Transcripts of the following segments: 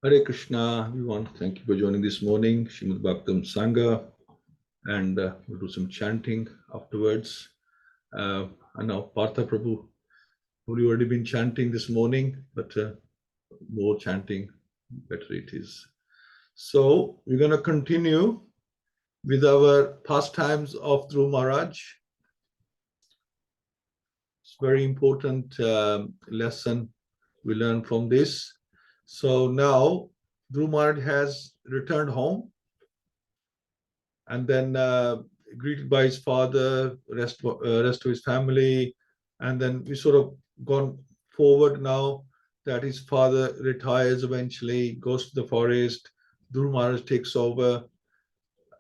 Hare Krishna, everyone. Thank you for joining this morning, Srimad Bhagavatam Sangha, and we'll do some chanting afterwards. I know Partha Prabhu, we've already been chanting this morning, but more chanting, better it is. So we're going to continue with our pastimes of Dhruva Maharaj. It's a very important lesson we learn from this. So now Dhruva Maharaj has returned home and then greeted by his father, rest of his family, and then we sort of gone forward now that his father retires eventually, goes to the forest. Dhruva Maharaj takes over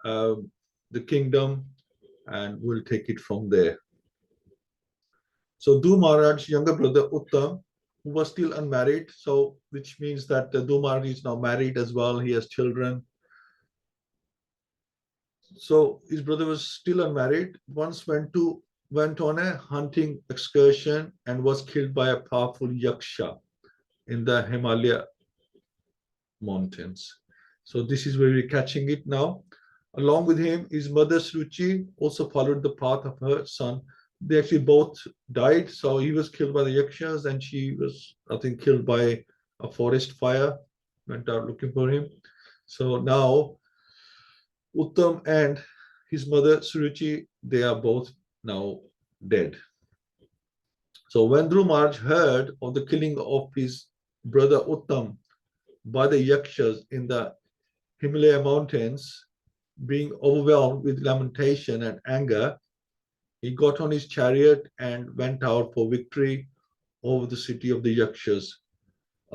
the kingdom and we'll take it from there. So Dhruva Maharaj's younger brother Uttam, who was still unmarried, so which means that Dhruva Maharaj is now married as well. He has children. So his brother was still unmarried. Once went on a hunting excursion and was killed by a powerful yaksha in the Himalaya mountains. So this is where we're catching it now. Along with him, his mother Sruchi also followed the path of her son. They actually both died. So he was killed by the yakshas and she was, I think, killed by a forest fire, went out looking for him. So now Uttam and his mother Suruchi, they are both now dead. So when Dhruva Maharaj heard of the killing of his brother Uttam by the yakshas in the Himalaya mountains, being overwhelmed with lamentation and anger, he got on his chariot and went out for victory over the city of the yakshas,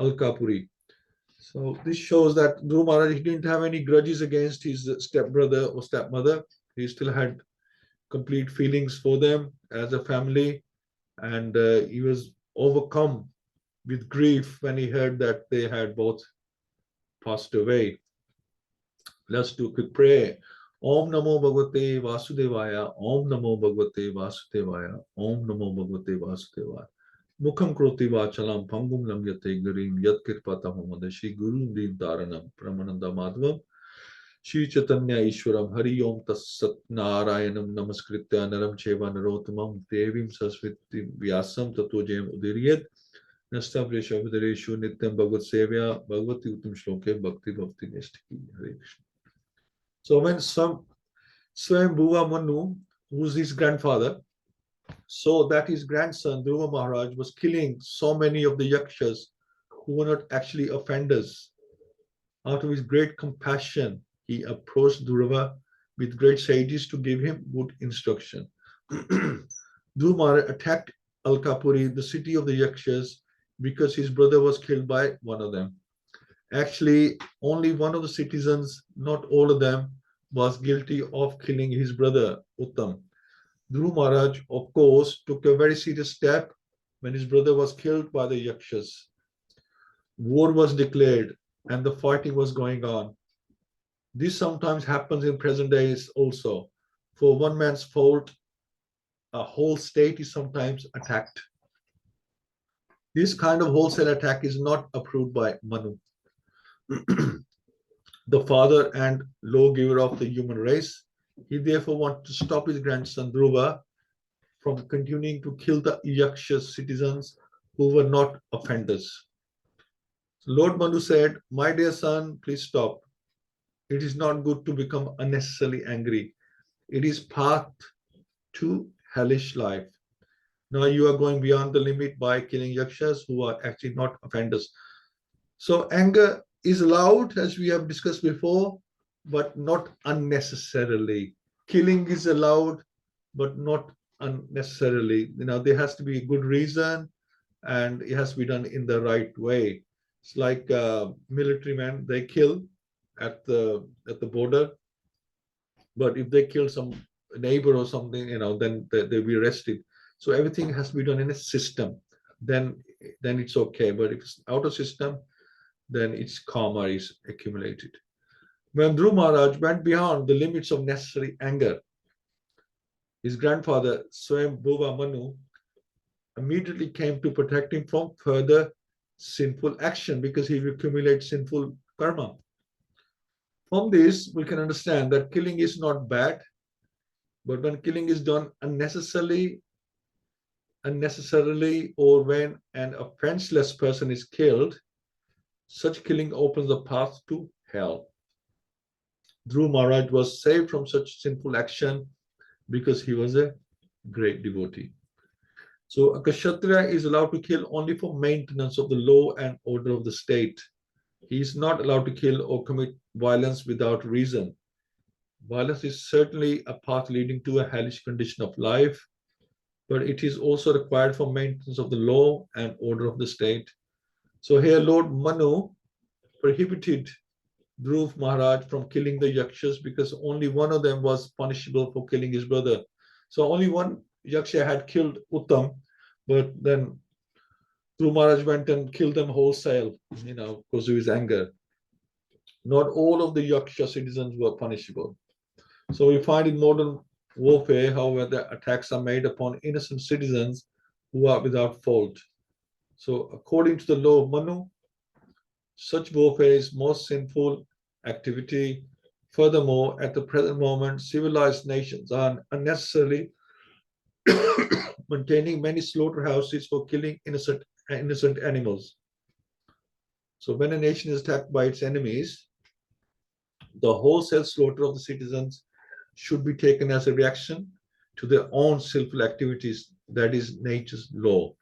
Alkapuri. So this shows that Dhruva Maharaj, he didn't have any grudges against his stepbrother or stepmother. He still had complete feelings for them as a family, and he was overcome with grief when he heard that they had both passed away. Let's do a quick prayer. Om Namo Bhagavate Vasudevaya. Om Namo Bhagavate Vasudevaya. Om Namo Bhagavate Vasudevaya. Mukham Kroti Vachalam Pangum Lamyate Garim Yat Kirpataham Shri Guru Dev Dharanam Pramananda Madhavam Shri Chaitanya Ishwaram Hari Om Tassat Narayanam Namaskritya Naram Cheva Narotamam Devim Sasviti Vyasam Tato Jayam Udiriyat Nastabresha Vidareshu Nityam Bhagavad Sevya Bhagavati Uttam Shloke Bhakti Bhakti Nestiki Hare Krishna. So when Svayambhuva Manu, who's his grandfather, saw that his grandson Dhruva Maharaj was killing so many of the yakshas who were not actually offenders, out of his great compassion, he approached Dhruva with great sages to give him good instruction. Dhruva Maharaj attacked Alkapuri, the city of the yakshas, because his brother was killed by one of them. Actually, only one of the citizens, not all of them, was guilty of killing his brother Uttam. Dhruva Maharaj, of course, took a very serious step when his brother was killed by the Yakshas. War was declared and the fighting was going on. This sometimes happens in present days also. For one man's fault, a whole state is sometimes attacked. This kind of wholesale attack is not approved by Manu, the father and lawgiver of the human race. He therefore wanted to stop his grandson Dhruva from continuing to kill the Yaksha citizens who were not offenders. So Lord Manu said, "My dear son, please stop. It is not good to become unnecessarily angry. It is path to hellish life. Now you are going beyond the limit by killing Yakshas who are actually not offenders." So anger is allowed, as we have discussed before, but not unnecessarily. Killing is allowed, but not unnecessarily. There has to be a good reason, and it has to be done in the right way. It's like military men; they kill at the border, but if they kill some neighbor or something, then they'll be arrested. So everything has to be done in a system. Then it's okay. But if it's out of system, then its karma is accumulated. When Dhruva Maharaj went beyond the limits of necessary anger, his grandfather, Svayambhuva Manu, immediately came to protect him from further sinful action because he will accumulate sinful karma. From this, we can understand that killing is not bad, but when killing is done unnecessarily, or when an offenseless person is killed, such killing opens the path to hell. Dhruva Maharaj was saved from such sinful action because he was a great devotee. So a Kshatriya is allowed to kill only for maintenance of the law and order of the state. He is not allowed to kill or commit violence without reason. Violence is certainly a path leading to a hellish condition of life, but it is also required for maintenance of the law and order of the state. So here Lord Manu prohibited Dhruva Maharaj from killing the Yakshas because only one of them was punishable for killing his brother. So only one Yaksha had killed Uttam, but then Dhruva Maharaj went and killed them wholesale, because of his anger. Not all of the Yaksha citizens were punishable. So we find in modern warfare, however, the attacks are made upon innocent citizens who are without fault. So according to the law of Manu, such warfare is most sinful activity. Furthermore, at the present moment, civilized nations are unnecessarily maintaining many slaughterhouses for killing innocent animals. So when a nation is attacked by its enemies, the wholesale slaughter of the citizens should be taken as a reaction to their own sinful activities. That is nature's law.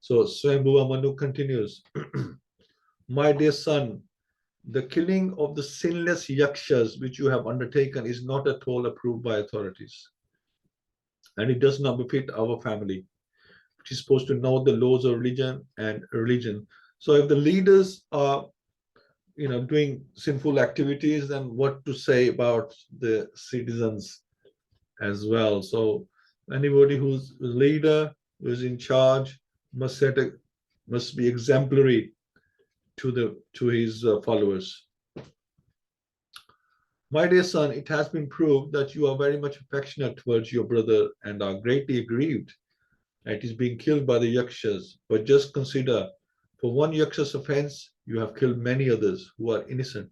So Svayambhuva Manu continues, "My dear son, the killing of the sinless yakshas which you have undertaken is not at all approved by authorities. And it does not befit our family, which is supposed to know the laws of religion and religion." So if the leaders are doing sinful activities, then what to say about the citizens as well? So anybody who's a leader, who's in charge, must be exemplary to his followers. "My dear son, it has been proved that you are very much affectionate towards your brother and are greatly aggrieved at his being killed by the Yakshas. But just consider, for one Yaksha's offense, you have killed many others who are innocent.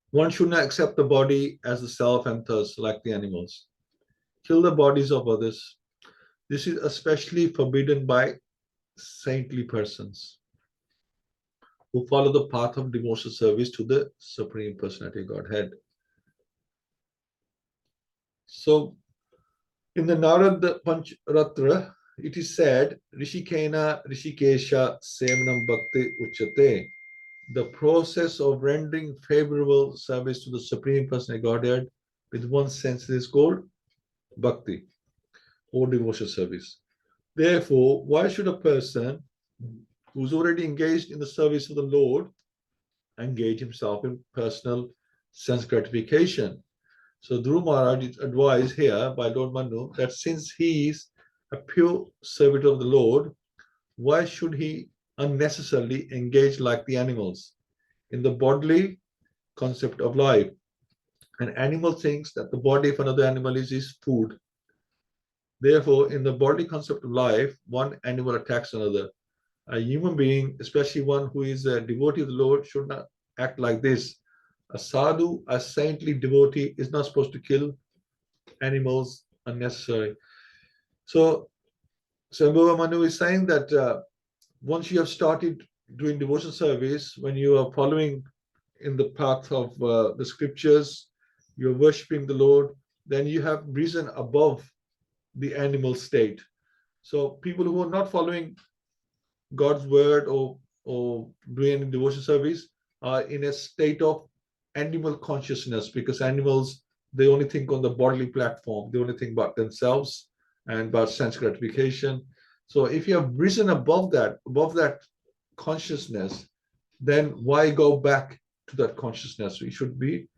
One should not accept the body as the self and thus, like the animals, kill the bodies of others. This is especially forbidden by saintly persons who follow the path of devotional service to the Supreme Personality of Godhead." So in the Narada Pancharatra, it is said, "Rishikena Rishikesha Sevanam Bhakti Uchate." The process of rendering favorable service to the Supreme Personality of Godhead with one's senses is called bhakti or devotional service. Therefore, why should a person who's already engaged in the service of the Lord engage himself in personal sense gratification? So Dhruva Maharaj is advised here by Lord Manu that since he is a pure servant of the Lord, why should he unnecessarily engage like the animals in the bodily concept of life? An animal thinks that the body of another animal is his food. Therefore, in the bodily concept of life, one animal attacks another. A human being, especially one who is a devotee of the Lord, should not act like this. A sadhu, a saintly devotee, is not supposed to kill animals unnecessarily. So, Svayambhuva Manu is saying that once you have started doing devotion service, when you are following in the path of the scriptures, you're worshipping the Lord, then you have risen above the animal state. So people who are not following God's word or doing any devotion service are in a state of animal consciousness, because animals, they only think on the bodily platform, they only think about themselves and about sense gratification. So if you have risen above that consciousness, then why go back to that consciousness? We should be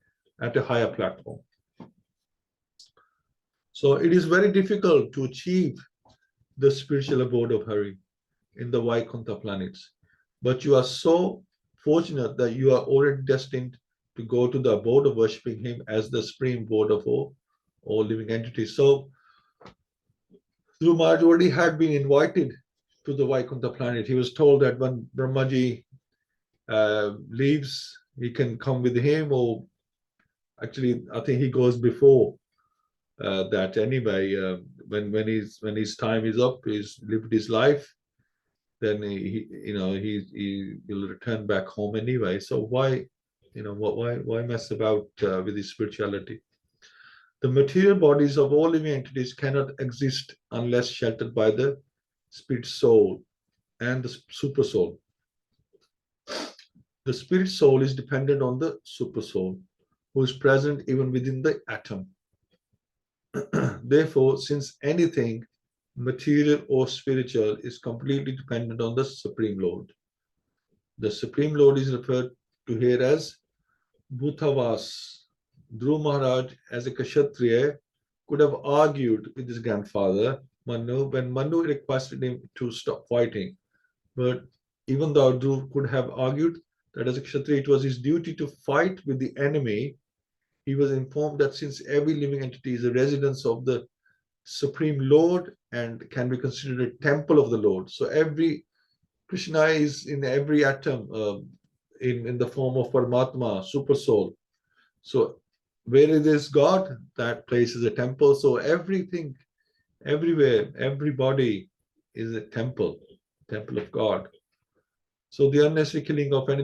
at a higher platform. So it is very difficult to achieve the spiritual abode of Hari in the Vaikuntha planets. But you are so fortunate that you are already destined to go to the abode of worshipping him as the supreme abode of all living entities. So Dhruva Maharaj already had been invited to the Vaikuntha planet. He was told that when Brahmaji leaves, he can come with him, or actually, I think he goes before that anyway. When his time is up, he's lived his life, then he will return back home anyway. So why mess about with his spirituality? The material bodies of all living entities cannot exist unless sheltered by the spirit soul and the super soul. The spirit soul is dependent on the super soul, who is present even within the atom. Therefore, since anything material or spiritual is completely dependent on the Supreme Lord, the Supreme Lord is referred to here as Bhutavas. Dhruva Maharaj, as a Kshatriya, could have argued with his grandfather Manu when Manu requested him to stop fighting. But even though Dhruva could have argued that as a Kshatriya it was his duty to fight with the enemy, he was informed that since every living entity is a residence of the Supreme Lord and can be considered a temple of the Lord, so every Krishna is in every atom in the form of Paramatma, super soul. So where it is God, that place is a temple. So everything, everywhere, everybody is a temple of God. So the unnecessary killing of any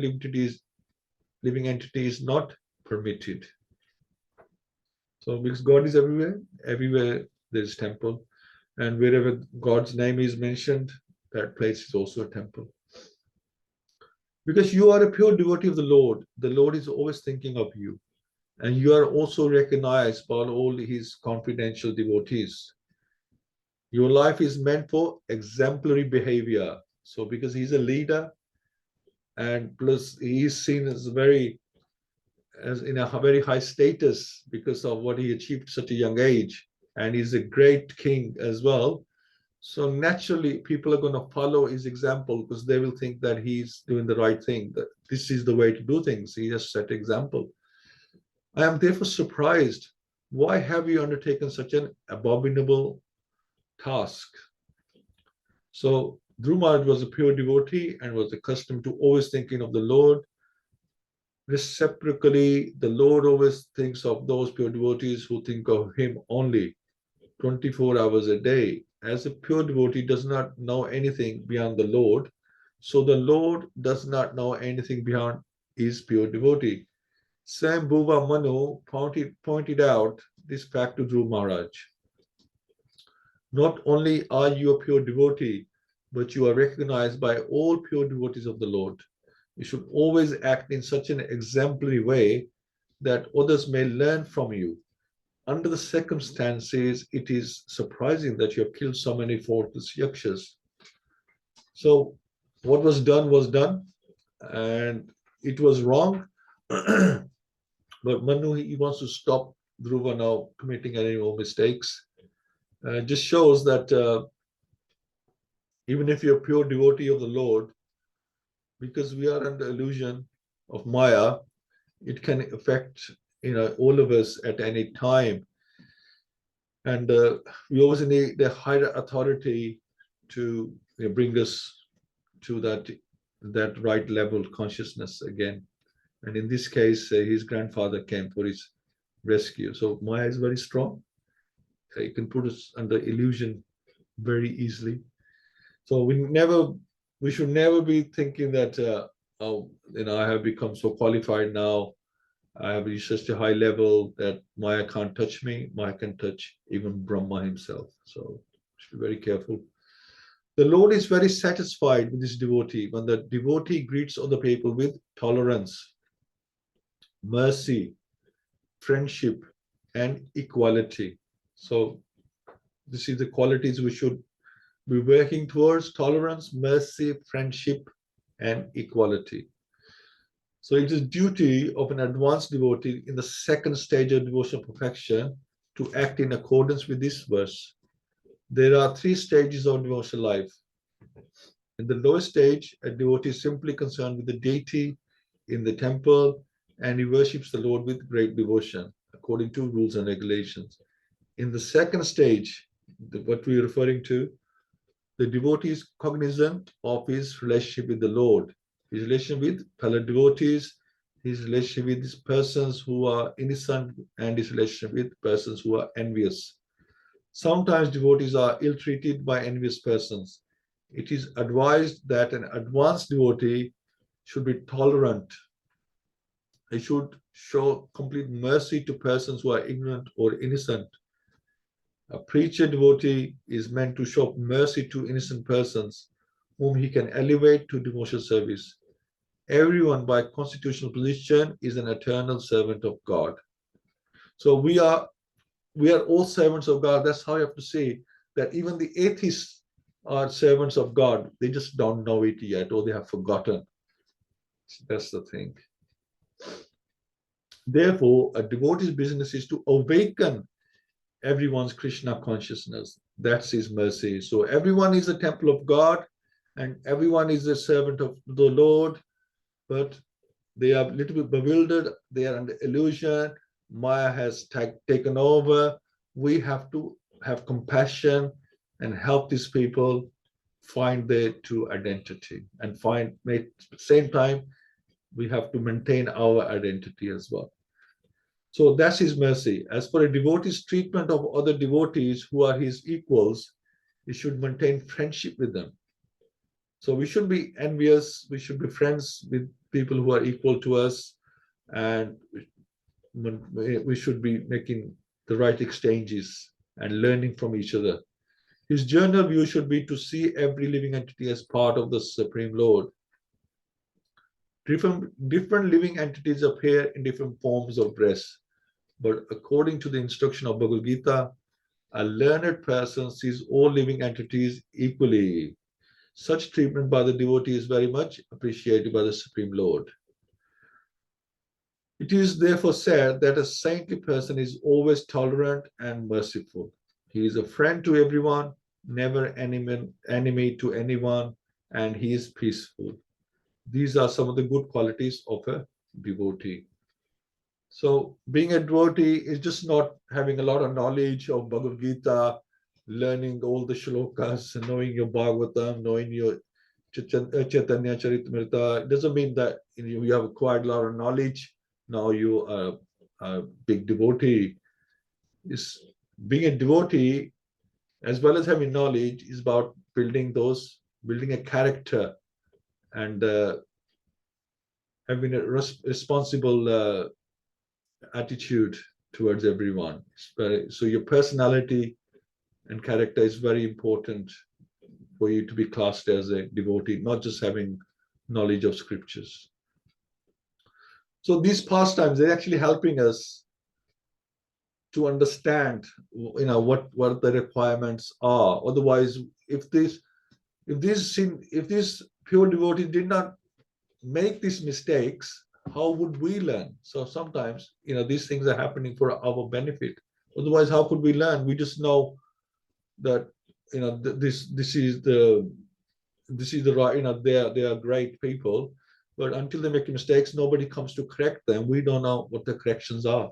living entity is not permitted. So because God is everywhere there is temple, and wherever God's name is mentioned, that place is also a temple. Because you are a pure devotee of the Lord is always thinking of you. And you are also recognized by all his confidential devotees. Your life is meant for exemplary behavior. So because he's a leader, and plus he is seen as in a very high status because of what he achieved at such a young age, and he's a great king as well. So naturally, people are going to follow his example because they will think that he's doing the right thing, that this is the way to do things. He has set example. I am therefore surprised. Why have you undertaken such an abominable task? So Dhruva Maharaj was a pure devotee and was accustomed to always thinking of the Lord. Reciprocally, the Lord always thinks of those pure devotees who think of him only 24 hours a day. As a pure devotee does not know anything beyond the Lord, so the Lord does not know anything beyond his pure devotee. Svayambhuva Manu pointed out this fact to Dhruva Maharaj. Not only are you a pure devotee, but you are recognized by all pure devotees of the Lord. You should always act in such an exemplary way that others may learn from you. Under the circumstances, it is surprising that you have killed so many faultless yakshas. So what was done, and it was wrong. But Manu, he wants to stop Dhruva now committing any more mistakes. Just shows that even if you're a pure devotee of the Lord, because we are under illusion of Maya, it can affect all of us at any time. And we always need the higher authority to bring us to that right level of consciousness again. And in this case, his grandfather came for his rescue. So Maya is very strong. It can put us under illusion very easily. So we should never be thinking that I have become so qualified now. I have reached such a high level that Maya can't touch me. Maya can touch even Brahma himself. So should be very careful. The Lord is very satisfied with this devotee when the devotee greets other people with tolerance, mercy, friendship, and equality. So this is the qualities we should be working towards: tolerance, mercy, friendship, and equality. So it is duty of an advanced devotee in the second stage of devotional perfection to act in accordance with this verse. There are 3 stages of devotional life. In the lowest stage, a devotee is simply concerned with the deity in the temple, and he worships the Lord with great devotion, according to rules and regulations. In the second stage, what we are referring to, the devotee is cognizant of his relationship with the Lord, his relationship with fellow devotees, his relationship with these persons who are innocent, and his relationship with persons who are envious. Sometimes devotees are ill-treated by envious persons. It is advised that an advanced devotee should be tolerant. He should show complete mercy to persons who are ignorant or innocent. A preacher devotee is meant to show mercy to innocent persons whom he can elevate to devotional service. Everyone by constitutional position is an eternal servant of God. So we are all servants of God. That's how you have to say that even the atheists are servants of God. They just don't know it yet, or they have forgotten. That's the thing. Therefore, a devotee's business is to awaken everyone's Krishna consciousness. That's his mercy. So everyone is a temple of God, and everyone is a servant of the Lord, but they are a little bit bewildered. They are under illusion. Maya has taken over. We have to have compassion and help these people find their true identity, and at the same time, we have to maintain our identity as well. So that's his mercy. As for a devotee's treatment of other devotees who are his equals, he should maintain friendship with them. So we shouldn't be envious. We should be friends with people who are equal to us, and we should be making the right exchanges and learning from each other. His general view should be to see every living entity as part of the Supreme Lord. Different living entities appear in different forms of dress, but according to the instruction of Bhagavad-Gita, a learned person sees all living entities equally. Such treatment by the devotee is very much appreciated by the Supreme Lord. It is therefore said that a saintly person is always tolerant and merciful. He is a friend to everyone, never enemy to anyone, and he is peaceful. These are some of the good qualities of a devotee. So being a devotee is just not having a lot of knowledge of Bhagavad-Gita, learning all the shlokas, knowing your Bhagavatam, knowing your Chaitanya Charitamrita. It doesn't mean that you have acquired a lot of knowledge. Now you are a big devotee. Being a devotee, as well as having knowledge, is about building a character and having a responsible attitude towards everyone. So your personality and character is very important for you to be classed as a devotee, not just having knowledge of scriptures. So these pastimes, they're actually helping us to understand, what the requirements are. Otherwise, if these pure devotees did not make these mistakes, how would we learn? So sometimes, these things are happening for our benefit. Otherwise, how could we learn? We just know that, this is the right, they are great people, but until they make mistakes, nobody comes to correct them. We don't know what the corrections are.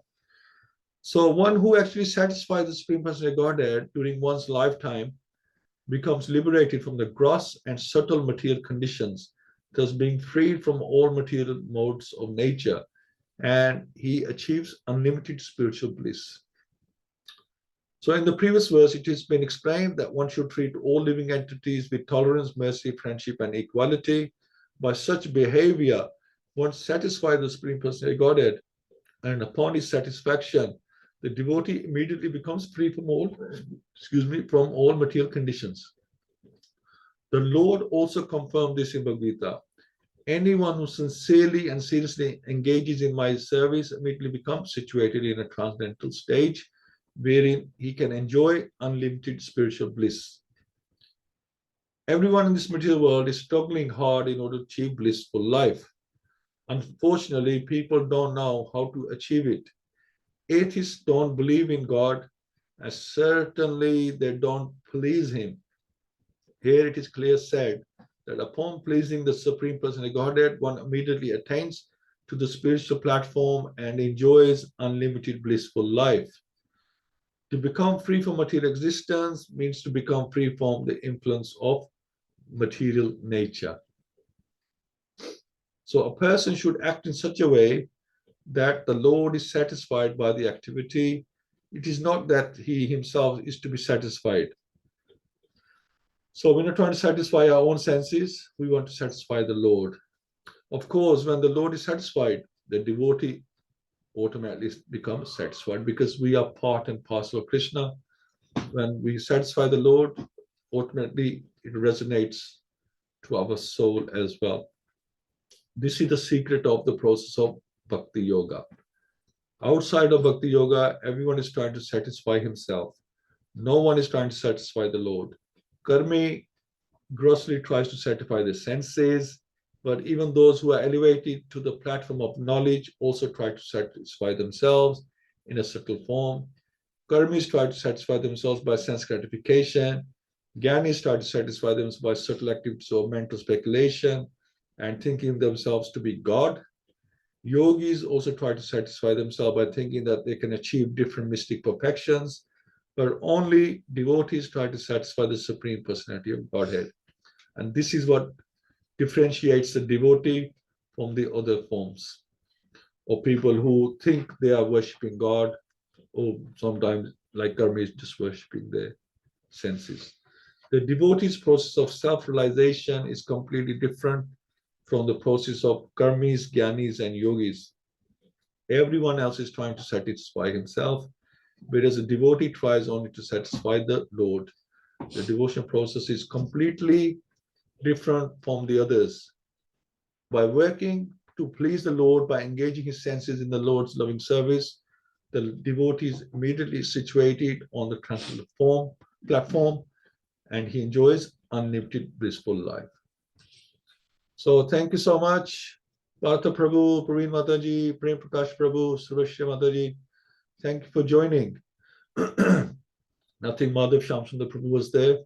So one who actually satisfies the Supreme Personality of Godhead during one's lifetime becomes liberated from the gross and subtle material conditions, thus being freed from all material modes of nature, and he achieves unlimited spiritual bliss. So in the previous verse, it has been explained that one should treat all living entities with tolerance, mercy, friendship, and equality. By such behavior, one satisfies the Supreme Personality of Godhead, and upon his satisfaction, the devotee immediately becomes free from all material conditions. The Lord also confirmed this in Bhagavad-Gita. Anyone who sincerely and seriously engages in my service immediately becomes situated in a transcendental stage wherein he can enjoy unlimited spiritual bliss. Everyone in this material world is struggling hard in order to achieve blissful life. Unfortunately, people don't know how to achieve it. Atheists don't believe in God, and certainly they don't please him. Here it is clearly said that upon pleasing the Supreme Personality of Godhead, one immediately attains to the spiritual platform and enjoys unlimited blissful life. To become free from material existence means to become free from the influence of material nature. So a person should act in such a way that the Lord is satisfied by the activity. It is not that he himself is to be satisfied. So we're not trying to satisfy our own senses, we want to satisfy the Lord. Of course, when the Lord is satisfied, the devotee automatically becomes satisfied because we are part and parcel of Krishna. When we satisfy the Lord, ultimately it resonates to our soul as well. This is the secret of the process of Bhakti Yoga. Outside of Bhakti Yoga, everyone is trying to satisfy himself. No one is trying to satisfy the Lord. Karmi grossly tries to satisfy the senses, but even those who are elevated to the platform of knowledge also try to satisfy themselves in a subtle form. Karmis try to satisfy themselves by sense gratification. Gyanis try to satisfy themselves by subtle activities of mental speculation and thinking themselves to be God. Yogis also try to satisfy themselves by thinking that they can achieve different mystic perfections, but only devotees try to satisfy the Supreme Personality of Godhead. And this is what differentiates the devotee from the other forms, or people who think they are worshipping God, or sometimes like Karma is just worshipping their senses. The devotee's process of self-realization is completely different from the process of karmis, gyanis, and yogis. Everyone else is trying to satisfy himself, whereas a devotee tries only to satisfy the Lord. The devotion process is completely different from the others. By working to please the Lord, by engaging his senses in the Lord's loving service, the devotee is immediately situated on the transcendental platform, and he enjoys unlimited blissful life. So thank you so much, Partha Prabhu, Praveen Mataji, Prem Prakash Prabhu, Surashya Mataji. Thank you for joining. Nothing Madhav Shamsundar Prabhu was there.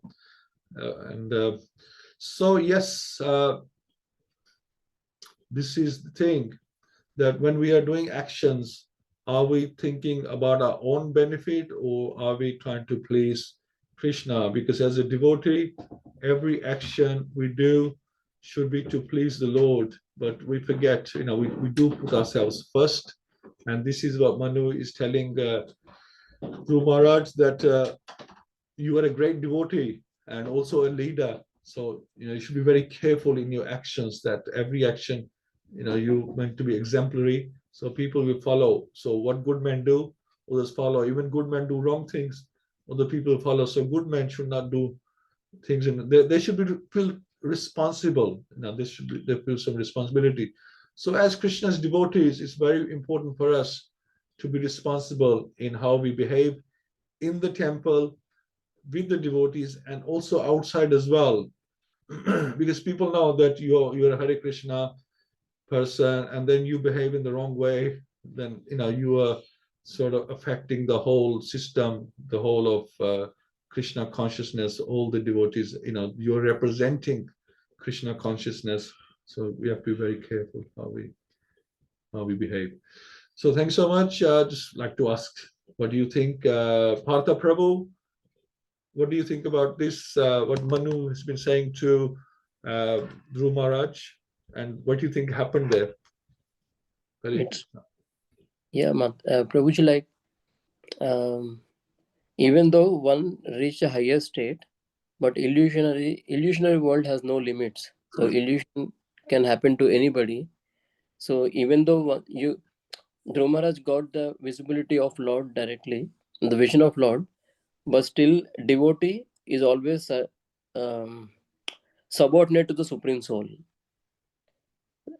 So yes, this is the thing, that when we are doing actions, are we thinking about our own benefit, or are we trying to please Krishna? Because as a devotee, every action we do should be to please the Lord, but we forget, we do put ourselves first. And this is what Manu is telling Dhruva Maharaja, that you are a great devotee and also a leader. So, you should be very careful in your actions, that every action, you're meant to be exemplary. So people will follow. So what good men do, others follow. Even good men do wrong things, other people follow. So good men should not do things. They should be feel responsible. They feel some responsibility. So as Krishna's devotees, it's very important for us to be responsible in how we behave in the temple, with the devotees, and also outside as well. Because people know that you're Hare Krishna person, and then you behave in the wrong way, then you are sort of affecting the whole system, the whole of Krishna consciousness, all the devotees. You're representing Krishna consciousness, so we have to be very careful how we behave. So thanks so much. Just like to ask, what do you think, Partha Prabhu? What do you think about this? What Manu has been saying to Dhruva Maharaj, and what do you think happened there? Yeah, Prabhuji, like even though one reached a higher state, but illusionary world has no limits. So illusion can happen to anybody. So even though Dhruva Maharaj got the visibility of Lord directly, the vision of Lord, but still devotee is always subordinate to the Supreme Soul.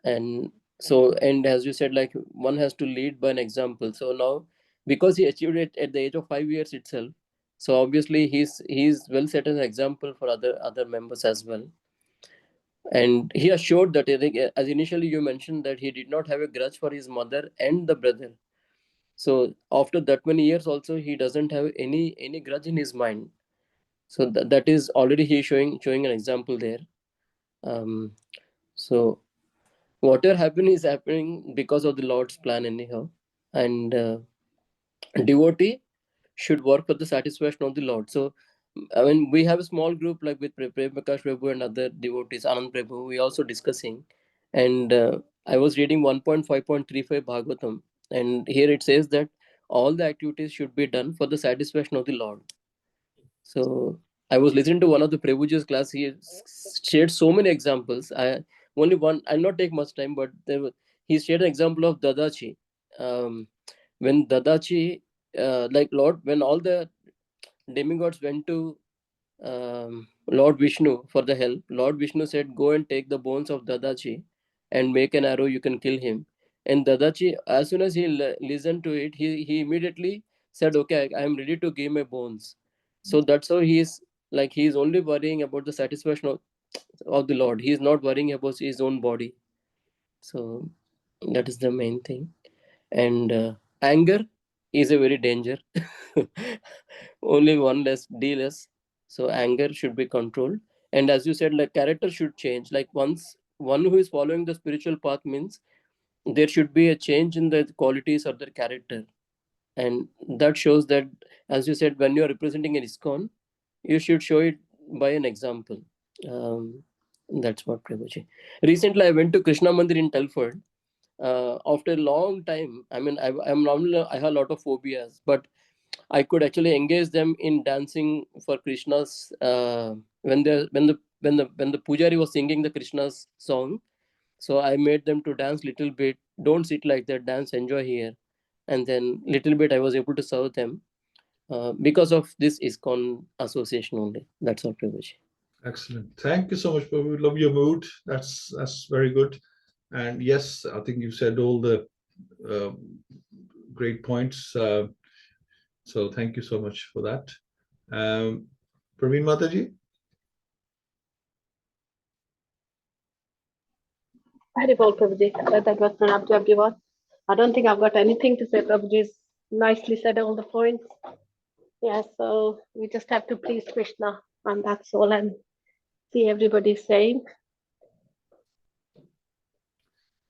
And so, and as you said, like one has to lead by an example. So now, because he achieved it at the age of 5 years itself, so obviously he's well set as an example for other members as well. And he assured that, as initially you mentioned, that he did not have a grudge for his mother and the brother. So after that many years also, he doesn't have any grudge in his mind. So that is already he showing an example there. So whatever happening is happening because of the Lord's plan anyhow. And devotee should work for the satisfaction of the Lord. So I mean, we have a small group like with Prakash Prabhu and other devotees, Anand Prabhu, we also discussing. And I was reading 1.5.35 Bhagavatam, and here it says that all the activities should be done for the satisfaction of the Lord. So I was listening to one of the Prabhuji's class. He shared so many examples. Only one. I'll not take much time, but he shared an example of Dadachi. When Dadachi, like Lord, when all the demigods went to Lord Vishnu for the help, Lord Vishnu said, "Go and take the bones of Dadachi and make an arrow. You can kill him." And Dadachi, as soon as he listened to it, he immediately said, "Okay, I am ready to give my bones." So that's how he's only worrying about the satisfaction of the Lord. He is not worrying about his own body. So that is the main thing. And anger is a very danger. Only one less, D less. So anger should be controlled. And as you said, like character should change. Like once one who is following the spiritual path means there should be a change in the qualities of their character. And that shows that, as you said, when you are representing an ISKCON, you should show it by an example. That's what, Prabhuji. Recently, I went to Krishna Mandir in Telford. After a long time, I mean, I'm normally, I have a lot of phobias, but I could actually engage them in dancing for Krishna's when the pujari was singing the Krishna's song. So I made them to dance little bit. Don't sit like that. Dance, enjoy here, and then little bit I was able to serve them because of this ISKCON association only. That's all, Prabhuji. Excellent. Thank you so much, Prabhu. Love your mood. That's very good. And yes, I think you said all the great points. So thank you so much for that. Praveen Mataji? Very well, Prabhuji. That was pranam to everyone. I don't think I've got anything to say. Prabhuji's nicely said all the points. Yeah, so we just have to please Krishna, and that's all. And see everybody saying.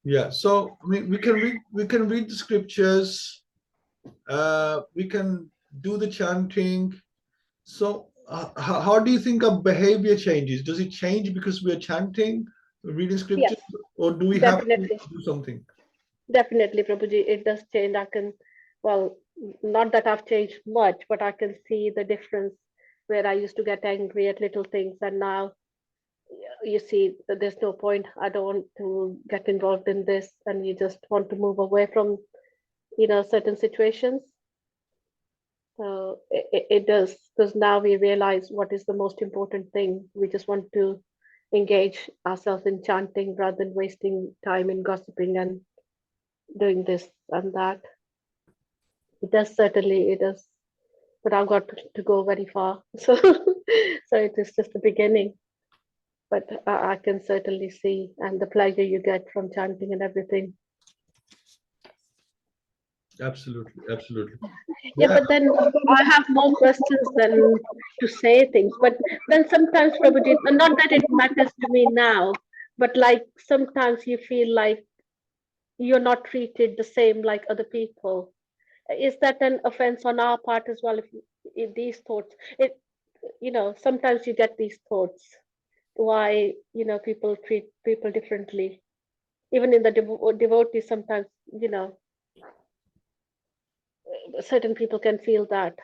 Yeah. So I mean, we can read the scriptures. We can do the chanting. So how do you think our behavior changes? Does it change because we are chanting, reading scriptures, Yes, or do we have to definitely. do something? Definitely, Prabhuji, it does change. I can, well, not that I've changed much, but I can see the difference where I used to get angry at little things, and now you see that there's no point. I don't want to get involved in this, and you just want to move away from, certain situations. So it does, because now we realize what is the most important thing. We just want to engage ourselves in chanting rather than wasting time in gossiping and doing this and that. It does, certainly it does, but I've got to go very far. So so it is just the beginning. but I can certainly see, and the pleasure you get from chanting and everything. Absolutely, absolutely. Yeah, Yeah, but then I have more questions than to say things. But then sometimes, Prabhuji, not that it matters to me now, but like sometimes you feel like you're not treated the same like other people. Is that an offense on our part as well? If these thoughts, sometimes you get these thoughts. Why, people treat people differently. Even in the devotees, sometimes, certain people can feel that.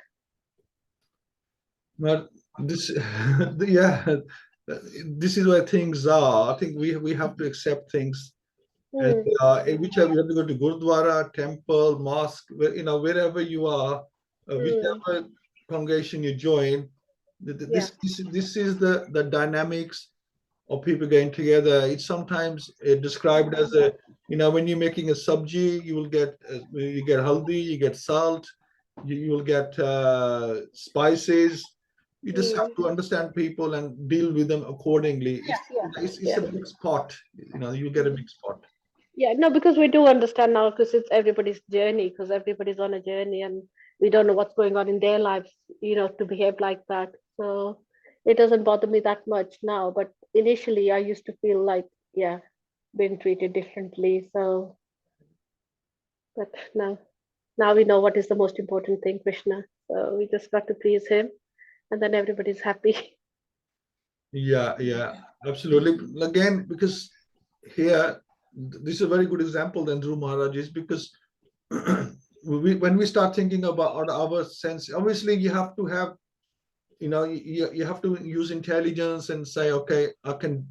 but this, yeah, this is where things are. I think we have to accept things as Hmm. they are. Whichever you have to go to Gurdwara, temple, mosque, wherever you are, Hmm. whichever congregation you join, Yeah. this is the dynamics of people getting together. It's sometimes described as a, when you're making a sabji, you get haldi, you get salt, you will get spices. You just have to understand people and deal with them accordingly. It's Yeah. a mixed pot. You get a mixed pot. Yeah, no, because we do understand now, because it's everybody's journey, because everybody's on a journey, and we don't know what's going on in their lives, to behave like that. So it doesn't bother me that much now. But initially, I used to feel like, yeah, being treated differently. So, but now we know what is the most important thing, Krishna. So we just got to please him, and then everybody's happy. Yeah, absolutely. Again, because here, this is a very good example then Dhruva Maharaj is, because when we start thinking about our sense, obviously you have to have, you have to use intelligence and say, okay, I can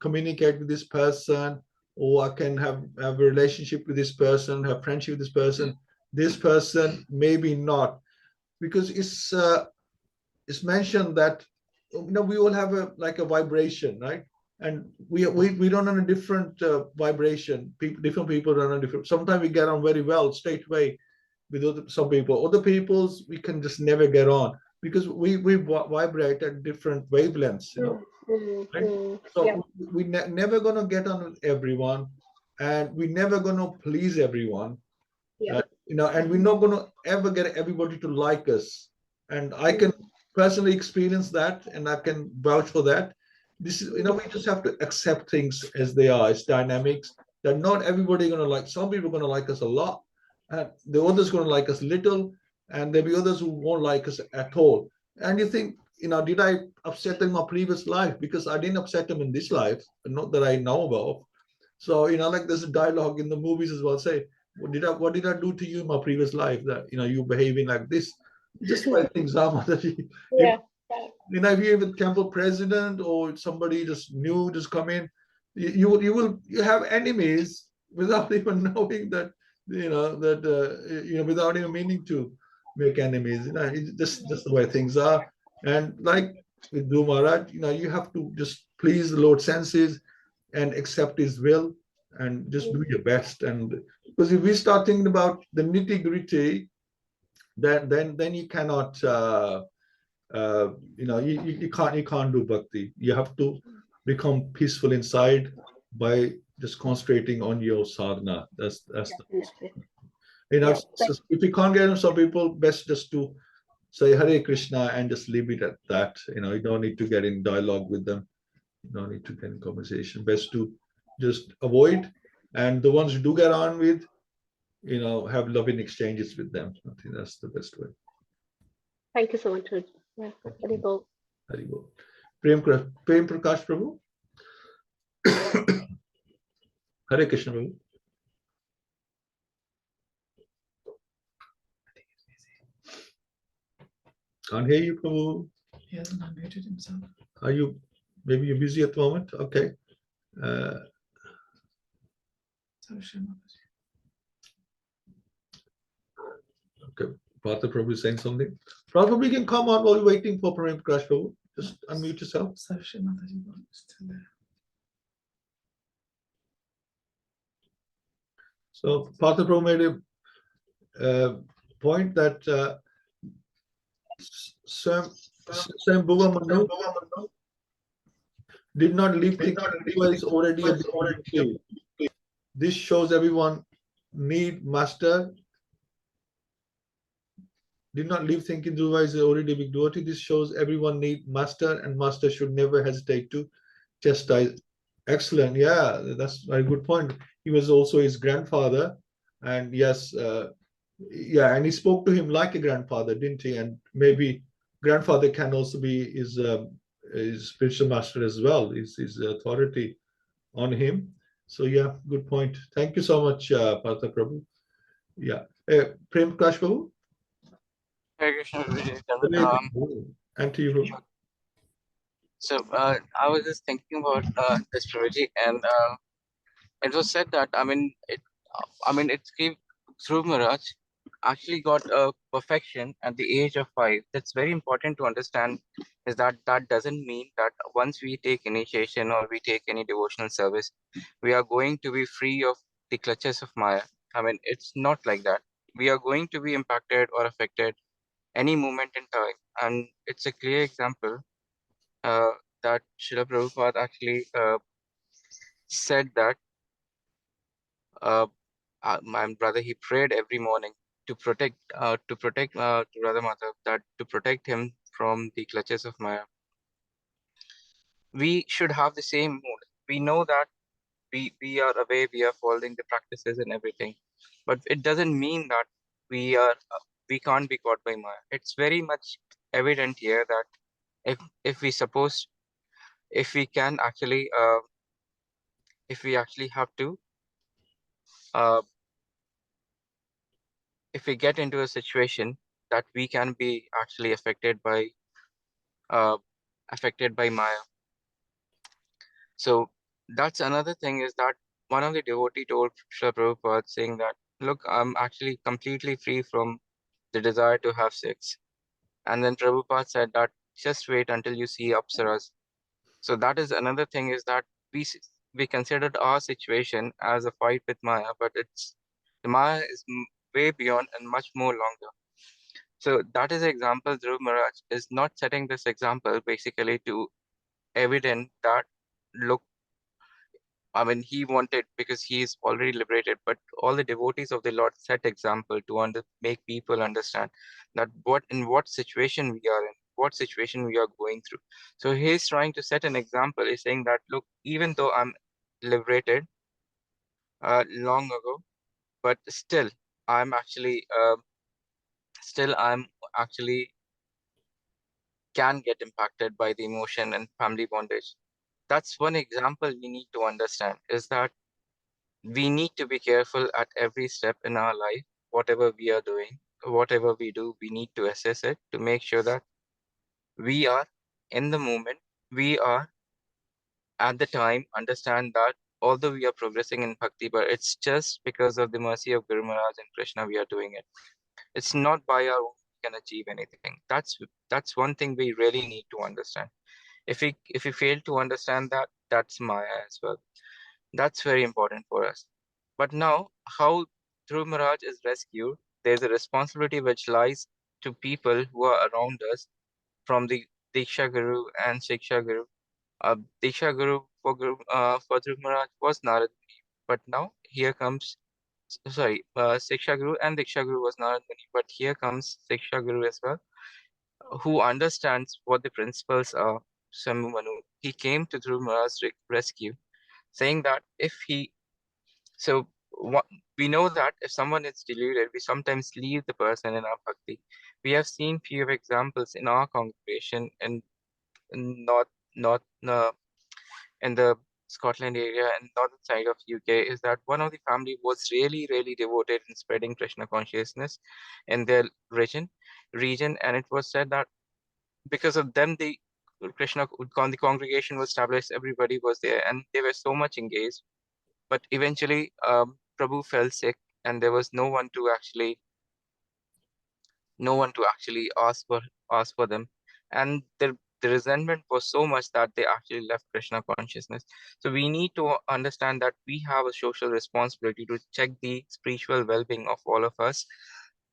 communicate with this person, or I can have a relationship with this person, have friendship with this person. This person maybe not, because it's mentioned that we all have a vibration, right? And we run on a different vibration. Different people run on different. Sometimes we get on very well straight away with some people. Other people's we can just never get on, because we vibrate at different wavelengths, right? Yeah. So we never gonna get on with everyone, and we never gonna please everyone, Yeah. and we're not gonna ever get everybody to like us. And I can personally experience that, and I can vouch for that. This is, we just have to accept things as they are. It's dynamics that not everybody gonna like. Some people are gonna like us a lot, and the others gonna like us little, and there'll be others who won't like us at all. And you think, did I upset them in my previous life? Because I didn't upset them in this life, not that I know about. So, like there's a dialogue in the movies as well. Say, what did I do to you in my previous life that you behaving like this? Just why things are, Mataji. If Yeah. if you're with temple president or somebody just new, just come in, you have enemies without even knowing that, without even meaning to make enemies. It's just the way things are. And like with Dhruva Maharaj, you have to just please the Lord's senses and accept his will, and just do your best. And because if we start thinking about the nitty-gritty, then you cannot you can't do bhakti. You have to become peaceful inside by just concentrating on your sadhana. That's the Definitely. if, Yeah. if you can't get some people, best just to say Hare Krishna and just leave it at that. You don't need to get in dialogue with them. You don't need to get in conversation. Best to just avoid. And the ones you do get on with, have loving exchanges with them. I think that's the best way. Thank you so much. Yeah. Very well. Very good. Prem Prakash Prabhu. Hare Krishna Prabhu. Can't hear you, Prabhu. He hasn't unmuted himself. Are you, maybe you're busy at the moment? Okay. Okay. Partha Prabhu is saying something. Partha Prabhu, you can come on while we're waiting for Prem Prakash Prabhu. Just unmute yourself. So Partha Prabhu made a point that Svayambhuva Manu Did not leave thinking Dhruva is already a big devotee. This shows everyone need master. Did not leave thinking Dhruva is already a big devotee. This shows everyone need master, and master should never hesitate to chastise. Excellent. Yeah, that's a very good point. He was also his grandfather, and yes, yeah, and he spoke to him like a grandfather, didn't he? And maybe grandfather can also be his spiritual master as well, his authority on him. So yeah, good point. Thank you so much, Partha Prabhu. Yeah, Prem Prakash Prabhu. Hare Krishna, Vijay. And to you. So I was just thinking about this Prabhuji, and it was said that it gave Dhruva Maharaj actually got a perfection at the age of 5. That's very important to understand. Is that doesn't mean that once we take initiation or we take any devotional service, we are going to be free of the clutches of Maya. I mean, it's not like that. We are going to be impacted or affected any moment in time, and it's a clear example uh, that Srila Prabhupada actually said that my brother, he prayed every morning to Radha Mata, that to protect him from the clutches of Maya. We should have the same mood. We know that we are away, we are following the practices and everything, but it doesn't mean that we can't be caught by Maya. It's very much evident here that if we suppose if we can actually if we actually have to if we get into a situation that we can be actually uh, affected by Maya. So that's another thing, is that one of the devotee told Srila Prabhupada, saying that, look, I'm actually completely free from the desire to have sex. And then Prabhupada said that just wait until you see apsaras. So that is another thing, is that we considered our situation as a fight with Maya, but the Maya is way beyond and much more longer. So that is an example. Dhruva Maharaj is not setting this example basically to evident that, look, I mean, he wanted, because he is already liberated, but all the devotees of the Lord set example to make people understand that in what situation we are in, what situation we are going through. So he's trying to set an example. He's saying that, look, even though I'm liberated long ago, but I'm actually can get impacted by the emotion and family bondage. That's one example we need to understand, is that we need to be careful at every step in our life. Whatever we are doing, whatever we do, we need to assess it to make sure that we are in the moment, we are at the time, understand that although we are progressing in bhakti, but it's just because of the mercy of Guru Maharaj and Krishna we are doing it. It's not by our own we can achieve anything. That's one thing we really need to understand. If we fail to understand that, that's Maya as well. That's very important for us. But now, how Dhruva Maharaj is rescued, there's a responsibility which lies to people who are around us, from the Diksha Guru and Shiksha Guru. Diksha Guru for Dhruva Maharaj was Narad Muni, but now here comes, Shiksha Guru and Diksha Guru was Narad Muni, but here comes Shiksha Guru as well, who understands what the principles are. Svayambhuva Manu, he came to Dhruva Maharaj's rescue, saying that what, we know that if someone is deluded, we sometimes leave the person in our bhakti. We have seen few examples in our congregation in north in the Scotland area and northern side of UK, is that one of the family was really, really devoted in spreading Krishna consciousness in their region, and it was said that because of them, the congregation was established, everybody was there, and they were so much engaged. But eventually, Prabhu fell sick, and there was no one to actually ask for them, and the resentment was so much that they actually left Krishna consciousness. So we need to understand that we have a social responsibility to check the spiritual well-being of all of us,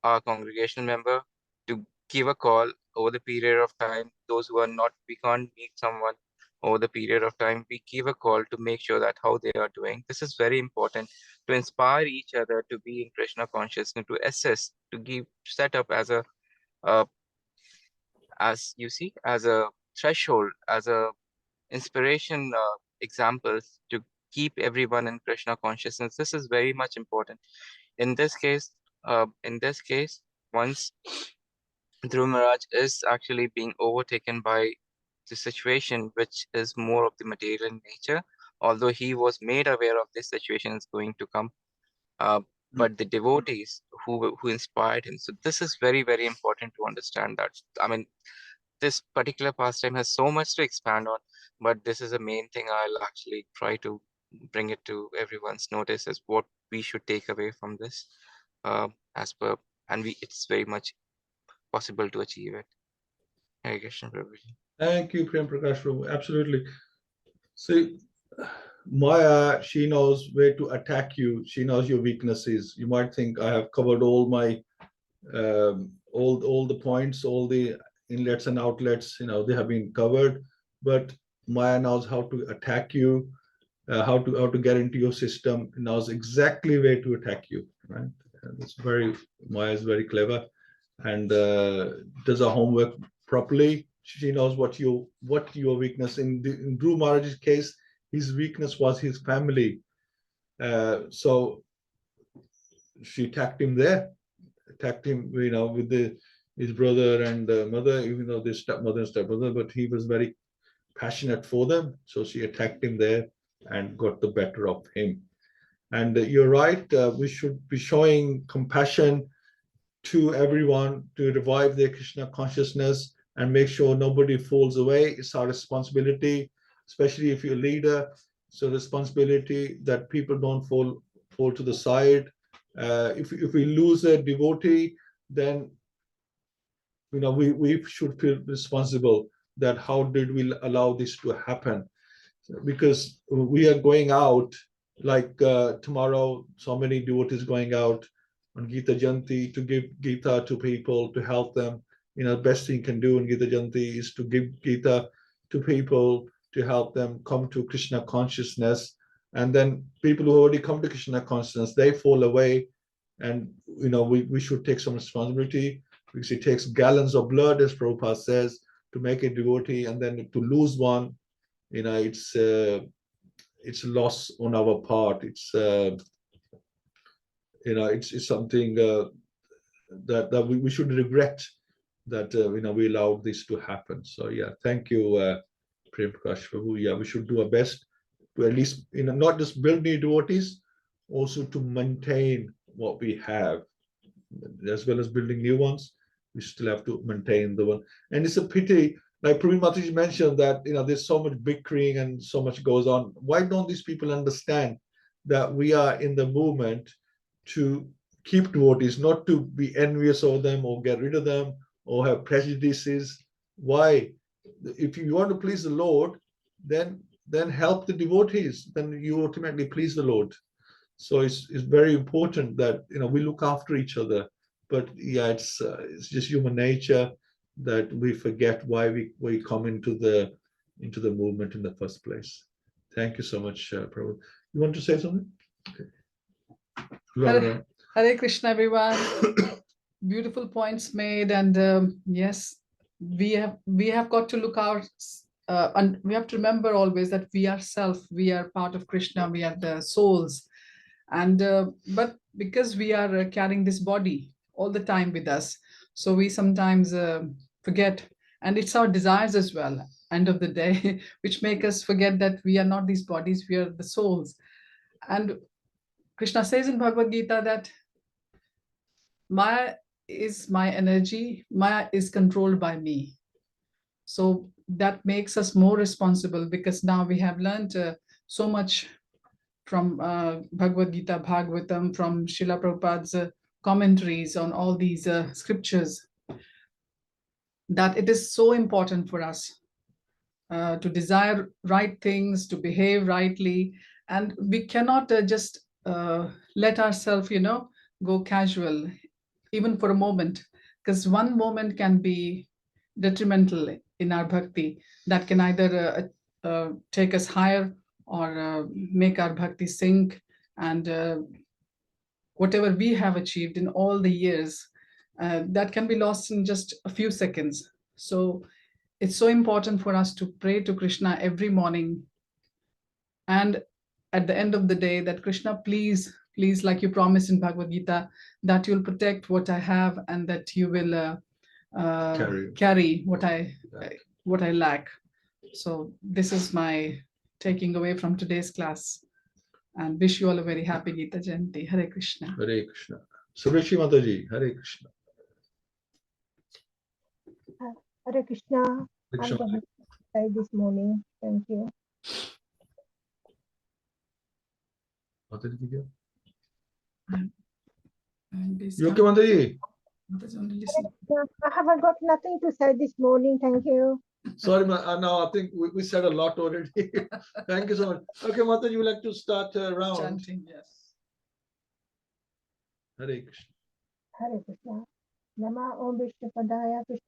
our congregational member, to give a call over the period of time. Those who are not, we can't meet someone over the period of time, we give a call to make sure that how they are doing. This is very important to inspire each other to be in Krishna consciousness, to assess, to give set up as a as you see, as a threshold, as a inspiration examples to keep everyone in Krishna consciousness. This is very much important. In this case, once Dhruva Maharaj is actually being overtaken by the situation, which is more of the material in nature, although he was made aware of this situation is going to come, but the devotees who inspired him. So this is very, very important to understand that. I mean, this particular pastime has so much to expand on, but this is the main thing I'll actually try to bring it to everyone's notice as what we should take away from this, as per, and it's very much possible to achieve it. Hare Krishna, Prabhuji. Thank you, Prem Prakash Prabhu. Absolutely. See, Maya, she knows where to attack you. She knows your weaknesses. You might think I have covered all my all the points, all the inlets and outlets. They have been covered. But Maya knows how to attack you, how to get into your system. Knows exactly where to attack you. Right? Maya is very clever and does her homework properly. She knows what your weakness. In Dhruva Maharaj's case, his weakness was his family. So she attacked him there, with his brother and mother, even though they're stepmother and stepbrother, but he was very passionate for them. So she attacked him there and got the better of him. And you're right, we should be showing compassion to everyone to revive their Krishna consciousness and make sure nobody falls away. It's our responsibility, especially if you're a leader. So responsibility that people don't fall to the side. If we lose a devotee, then we should feel responsible that how did we allow this to happen? Because we are going out like tomorrow, so many devotees going out on Gita Jayanti to give Gita to people, to help them. Best thing you can do in Gita Jayanti is to give Gita to people, to help them come to Krishna consciousness. And then people who already come to Krishna consciousness, they fall away. And we should take some responsibility, because it takes gallons of blood, as Prabhupada says, to make a devotee, and then to lose one, it's a loss on our part. It's it's something that we should regret that we allowed this to happen. So yeah, thank you, Prem Prakash Prabhu. Yeah, we should do our best to at least not just build new devotees, also to maintain what we have, as well as building new ones. We still have to maintain the one. And it's a pity, like Praveen Mataji mentioned, that there's so much bickering and so much goes on. Why don't these people understand that we are in the movement to keep devotees, not to be envious of them or get rid of them or have prejudices? Why? If you want to please the Lord, then help the devotees. Then you ultimately please the Lord. So it's very important that we look after each other. But yeah, it's just human nature that we forget why we come into the movement in the first place. Thank you so much, Prabhu. You want to say something? Okay. Hare Krishna, everyone. Beautiful points made, and yes, we have got to look out, and we have to remember always that we are self, we are part of Krishna, we are the souls, and but because we are carrying this body all the time with us, so we sometimes forget, and it's our desires as well, end of the day, which make us forget that we are not these bodies, we are the souls. And Krishna says in Bhagavad-Gita that Maya is my energy, Maya is controlled by me. So that makes us more responsible, because now we have learned so much from Bhagavad-Gita, Bhagavatam, from Srila Prabhupada's commentaries on all these scriptures, that it is so important for us to desire right things, to behave rightly, and we cannot just let ourselves, go casual, even for a moment, because one moment can be detrimental in our bhakti. That can either take us higher or make our bhakti sink, and whatever we have achieved in all the years, that can be lost in just a few seconds. So it's so important for us to pray to Krishna every morning, and at the end of the day, that Krishna, please, please, like you promised in Bhagavad-Gita, that you'll protect what I have and that you will carry what I lack. So this is my taking away from today's class, and wish you all a very happy Gita Jayanti. Hare Krishna. Hare Krishna. Subhashri Mataji, Hare Krishna. Hare Krishna. Hare I'm Krishna. going to say this morning. Thank you. Mataji ki kya? And this You okay, Mataji? Mataji only listen. I haven't got nothing to say this morning. Thank you. Sorry, now I think we said a lot already. Thank you so much. Okay, Mataji, you would like to start a round? Chanting, yes. Hare Krishna. Hare Krishna. Nama Om Vishnu Padaya Krishna